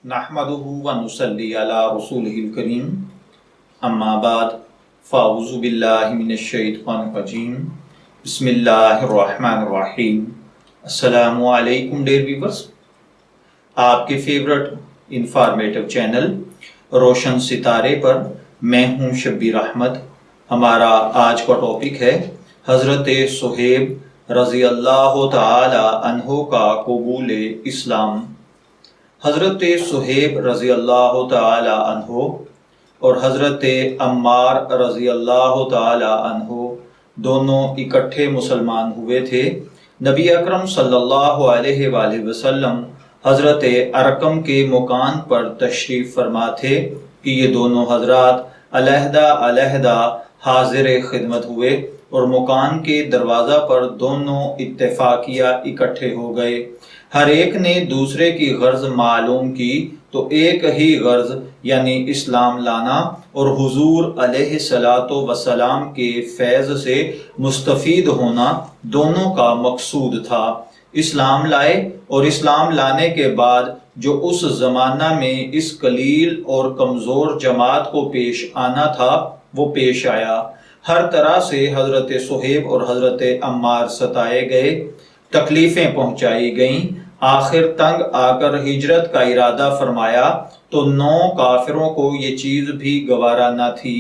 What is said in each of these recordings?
नहमदुहु व नुसल्ली अला रसूलिहिल करीम अम्मा बाद फ़अऊज़ु बिल्लाहि मिनश शैतानिर रजीम बिस्मिल्लाहिर रहमानिर रहीम। अस्सलामु अलैकुम डियर व्यूअर्स, आपके फेवरेट इंफॉर्मेटिव चैनल रोशन सितारे पर मैं हूं शब्बीर अहमद। हमारा आज का टॉपिक है हज़रत सुहेब रज़ी अल्लाह तआला अन्हो का कबूल इस्लाम। हज़रत सुहेब रज़ी अल्लाह तआला अन्हो और हज़रत अम्मार रज़ी अल्लाह तआला अन्हो दोनों इकट्ठे मुसलमान हुए थे। नबी अकरम सल्लल्लाहु अलैहि वसल्लम हज़रत अरकम के मकान पर तशरीफ़ फरमा थे कि ये दोनों हज़रात अलहदा अलहदा हाजिर खिदमत हुए और मकान के दरवाज़ा पर दोनों इत्तेफाकिया इकट्ठे हो गए। हर एक ने दूसरे की गर्ज मालूम की तो एक ही गर्ज यानी इस्लाम लाना और हुजूर अलैहिस्सलातो वस्सलाम के फैज़ से मुस्तफ़ीद होना दोनों का मकसूद था। इस्लाम लाए और इस्लाम लाने के बाद जो उस ज़माना में इस कलील और कमज़ोर जमात को पेश आना था वो पेश आया। हर तरह से हज़रत सुहेब और हज़रत अम्मार सताए गए, तकलीफ़ें पहुँचाई गईं। आखिर तंग आकर हिजरत का इरादा फरमाया तो 9 काफिरों को ये चीज़ भी गवारा न थी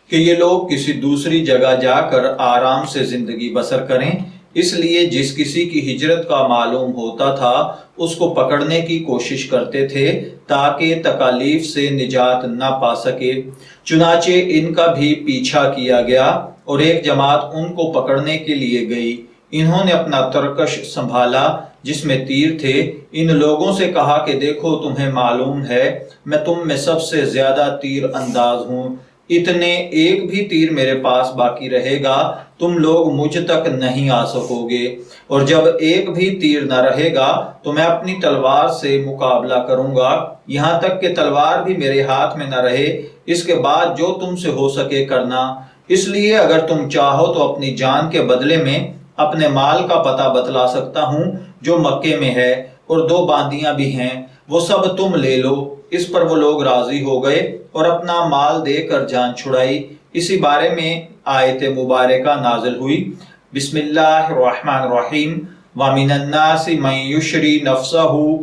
कि ये लोग किसी दूसरी जगह जाकर आराम से ज़िंदगी बसर करें। इसलिए जिस किसी की हिजरत का मालूम होता था उसको पकड़ने की कोशिश करते थे ताकि तकालीफ से निजात न पा सके। चुनाचे इनका भी पीछा किया गया और एक जमात उनको पकड़ने के लिए गई। इन्होंने अपना तरकश संभाला जिसमें तीर थे। इन लोगों से कहा कि देखो, तुम्हें मालूम है मैं तुम में सबसे ज्यादा तीर अंदाज हूँ। इतने एक भी तीर मेरे पास बाकी रहेगा तुम लोग मुझ तक नहीं आ सकोगे, और जब एक भी तीर न रहेगा तो मैं अपनी तलवार से मुकाबला करूंगा, यहाँ तक कि तलवार भी मेरे हाथ में न रहे। इसके बाद जो तुमसे हो सके करना। इसलिए अगर तुम चाहो तो अपनी जान के बदले में अपने माल का पता बतला सकता हूँ जो मक्के में है, और 2 बांदियां भी हैं, वो सब तुम ले लो। इस पर वो लोग राजी हो गए और अपना माल देकर जान छुड़ाई। इसी बारे में आयत मुबारका नाजिल हुई। बिस्मिल्लाहिर्रहमानिर्रहीम। व मिनन्नासि मन युशरी नफ्सहु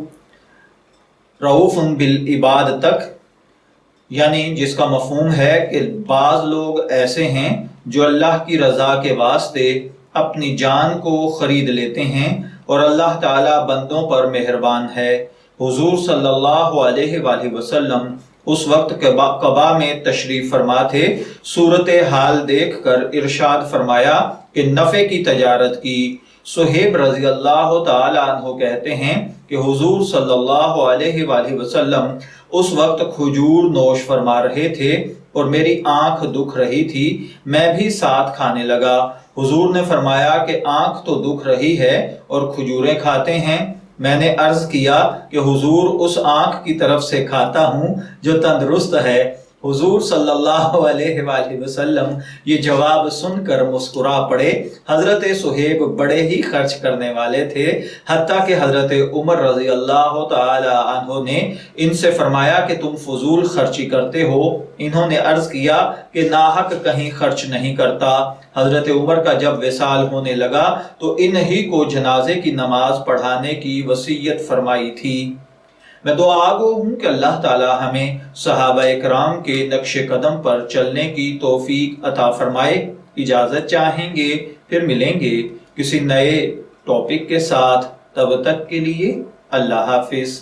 रऊफुन बिल इबाद तक, यानी जिसका मफहूम है कि बाज लोग ऐसे हैं जो अल्लाह की रजा के वास्ते अपनी जान को खरीद लेते हैं और अल्लाह ताला बंदों पर मेहरबान है। हुजूर सल्लल्लाहु अलैहि वसल्लम उस वक्त कबा में तशरीफ फरमा थे। सूरत हाल देख कर इरशाद फरमाया कि नफ़े की तजारत की। सुहेब रज़ी अल्लाह तआला अन्हु कहते हैं कि हुजूर सल्लल्लाहु अलैहि वसल्लम उस वक्त खजूर नोश फरमा रहे थे और मेरी आंख दुख रही थी। मैं भी साथ खाने लगा। हुजूर ने फरमाया कि आंख तो दुख रही है और खजूरें खाते हैं। मैंने अर्ज किया कि हुजूर उस आंख की तरफ से खाता हूँ जो तंदुरुस्त है। हुजूर सल्लल्लाहु अलैहि वसल्लम ये जवाब सुनकर मुस्कुरा पड़े। हज़रत सुहेब बड़े ही खर्च करने वाले थे, हत्ता कि हज़रत उमर रज़ी अल्लाह तआला अन्हो ने इनसे फरमाया कि तुम फजूल खर्ची करते हो। इन्होंने अर्ज किया कि नाहक कहीं खर्च नहीं करता। हज़रत उमर का जब विसाल होने लगा तो इन्हीं को जनाजे की नमाज पढ़ाने की वसीयत फरमाई थी। मैं दुआगो हूँ कि अल्लाह ताला हमें सहाबा कराम के नक्शे कदम पर चलने की तौफीक अता फरमाए। इजाज़त चाहेंगे, फिर मिलेंगे किसी नए टॉपिक के साथ। तब तक के लिए अल्लाह हाफिज़।